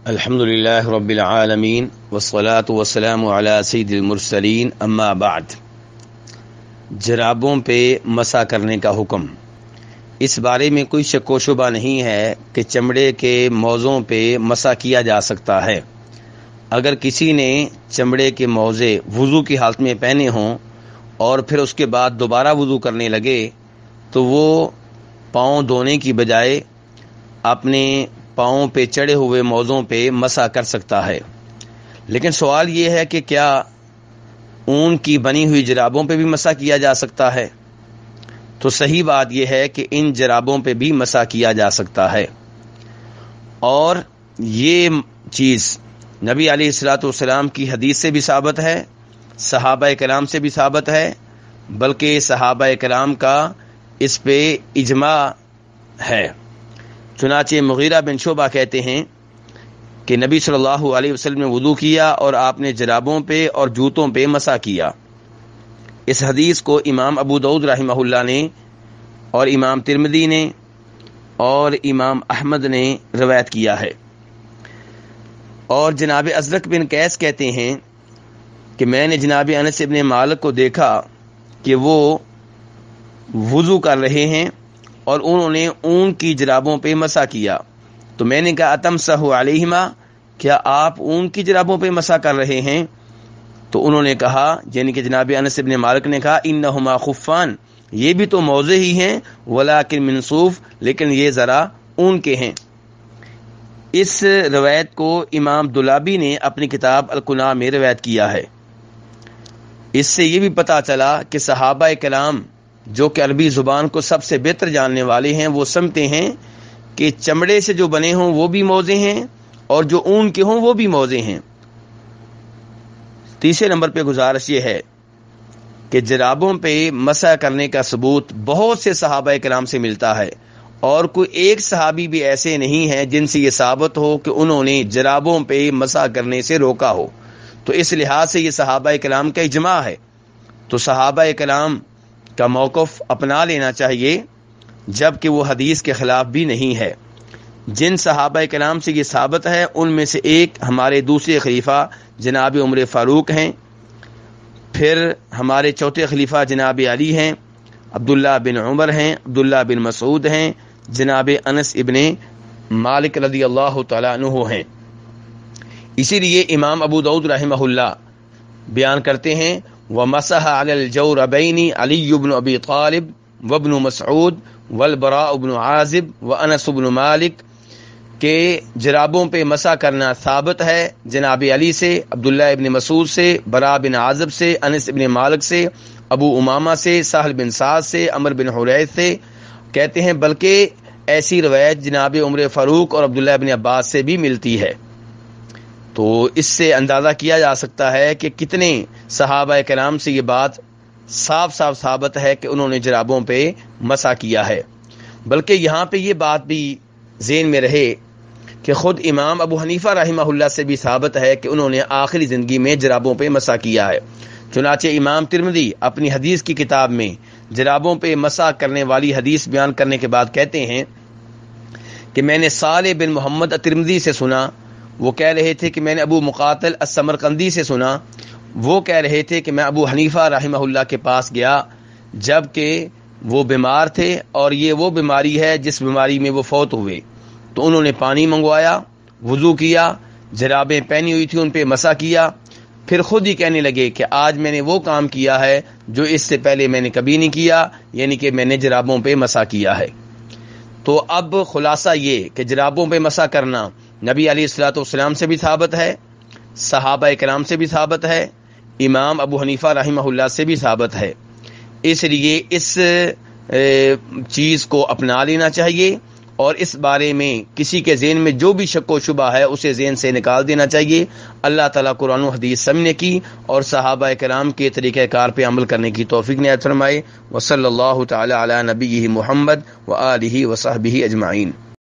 الحمدللہ رب العالمین والصلاة والسلام علی سید المرسلین اما بعد۔ جرابوں پہ مسح کرنے کا حکم، اس بارے میں کوئی شک و شبہ نہیں ہے کہ چمڑے کے موزوں پہ مسح کیا جا سکتا ہے۔ اگر کسی نے چمڑے کے موزے وضو کی حالت میں پہنے ہوں اور پھر اس کے بعد دوبارہ وضو کرنے لگے تو وہ پاؤں دھونے کی بجائے اپنے پاؤں پہ چڑھے ہوئے موزوں پہ مسح کر سکتا ہے۔ لیکن سوال یہ ہے کہ کیا اون کی بنی ہوئی جرابوں پہ بھی مسح کیا جا سکتا ہے؟ تو صحیح بات یہ ہے کہ ان جرابوں پہ بھی مسح کیا جا سکتا ہے، اور یہ چیز نبی علیہ الصلوۃ والسلام کی حدیث سے بھی ثابت ہے، صحابہ کرام سے بھی ثابت ہے، بلکہ صحابہ کرام کا اس پہ اجماع ہے۔ چنانچہ مغیرہ بن شعبہ کہتے ہیں کہ نبی صلی اللہ علیہ وسلم نے وضو کیا اور آپ نے جرابوں پہ اور جوتوں پہ مسح کیا۔ اس حدیث کو امام ابو داؤد رحمہ اللہ نے اور امام ترمذی نے اور امام احمد نے روایت کیا ہے۔ اور جناب ازرق بن قیس کہتے ہیں کہ میں نے جناب انس ابن مالک کو دیکھا کہ وہ وضو کر رہے ہیں اور انہوں نے اون کی جرابوں پہ مسح کیا، تو میں نے کہا اتمسح علیہما، کیا آپ اون کی جرابوں پہ مسح کر رہے ہیں؟ تو انہوں نے کہا، یعنی کہ جناب انس ابن مالک نے کہا انہما خفان، یہ بھی تو موزے ہی ہیں، ولکن من صوف، لیکن یہ ذرا اون کے ہیں۔ اس روایت کو امام دولابی نے اپنی کتاب القناع میں روایت کیا ہے۔ اس سے یہ بھی پتہ چلا کہ صحابہ کرام جو کہ عربی زبان کو سب سے بہتر جاننے والے ہیں، وہ سمجھتے ہیں کہ چمڑے سے جو بنے ہوں وہ بھی موزے ہیں اور جو اون کے ہوں وہ بھی موزے ہیں۔ تیسرے نمبر پہ گزارش یہ ہے کہ جرابوں پہ مسح کرنے کا ثبوت بہت سے صحابہ کرام سے ملتا ہے، اور کوئی ایک صحابی بھی ایسے نہیں ہیں جن سے یہ ثابت ہو کہ انہوں نے جرابوں پہ مسح کرنے سے روکا ہو۔ تو اس لحاظ سے یہ صحابہ کرام کا اجماع ہے، تو صحابہ کرام کا موقف اپنا لینا چاہیے، جبکہ وہ حدیث کے خلاف بھی نہیں ہے۔ جن صحابہ کرام سے یہ ثابت ہے ان میں سے ایک ہمارے دوسرے خلیفہ جناب عمر فاروق ہیں، پھر ہمارے چوتھے خلیفہ جناب علی ہیں، عبداللہ بن عمر ہیں، عبداللہ بن مسعود ہیں، جناب انس ابن مالک رضی اللہ تعالیٰ عنہ ہیں۔ اسی لیے امام ابو داؤد رحمہ اللہ بیان کرتے ہیں وَمَسَحَ عَلَى الْجَوْرَبَيْنِ عَلِيُّ بْنُ أَبِي طَالِبٍ وَابْنُ مسعود وَالْبَرَاءُ بْنُ عَازِبٍ وَأَنَسُ بْنُ مالک، کہ جرابوں پہ مسح کرنا ثابت ہے جناب علی سے، عبداللہ ابن مسعود سے، براء بن عازب سے، انس ابن مالک سے، ابو امامہ سے، سہل بن سعد سے، عمر بن حریث سے، کہتے ہیں بلکہ ایسی روایت جناب عمر فاروق اور عبداللہ ابن عباس سے بھی ملتی ہے۔ تو اس سے اندازہ کیا جا سکتا ہے کہ کتنے صحابہ کرام سے یہ بات صاف صاف ثابت ہے کہ انہوں نے جرابوں پہ مسح کیا ہے۔ بلکہ یہاں پہ یہ بات بھی ذہن میں رہے کہ خود امام ابو حنیفہ رحمہ اللہ سے بھی ثابت ہے کہ انہوں نے آخری زندگی میں جرابوں پہ مسح کیا ہے۔ چنانچہ امام ترمذی اپنی حدیث کی کتاب میں جرابوں پہ مسح کرنے والی حدیث بیان کرنے کے بعد کہتے ہیں کہ میں نے صالح بن محمد الترمذی سے سنا، وہ کہہ رہے تھے کہ میں نے ابو مقاتل السمرقندی سے سنا، وہ کہہ رہے تھے کہ میں ابو حنیفہ رحمہ اللہ کے پاس گیا جب کہ وہ بیمار تھے، اور یہ وہ بیماری ہے جس بیماری میں وہ فوت ہوئے، تو انہوں نے پانی منگوایا، وضو کیا، جرابیں پہنی ہوئی تھی ان پہ مسح کیا، پھر خود ہی کہنے لگے کہ آج میں نے وہ کام کیا ہے جو اس سے پہلے میں نے کبھی نہیں کیا، یعنی کہ میں نے جرابوں پہ مسح کیا ہے۔ تو اب خلاصہ یہ کہ جرابوں پہ مسح کرنا نبی علیہ الصلوۃ والسلام سے بھی ثابت ہے، صحابہ کرام سے بھی ثابت ہے، امام ابو حنیفہ رحمہ اللہ سے بھی ثابت ہے۔ اس لیے اس چیز کو اپنا لینا چاہیے، اور اس بارے میں کسی کے ذہن میں جو بھی شک و شبہ ہے اسے ذہن سے نکال دینا چاہیے۔ اللہ تعالیٰ قرآن و حدیث سمجھنے کی اور صحابہ کرام کے طریقہ کار پہ عمل کرنے کی توفیق عنایت فرمائے۔ وصلی اللہ تعالی علی نبیہ محمد وآلہ وصحبہ اجمعین۔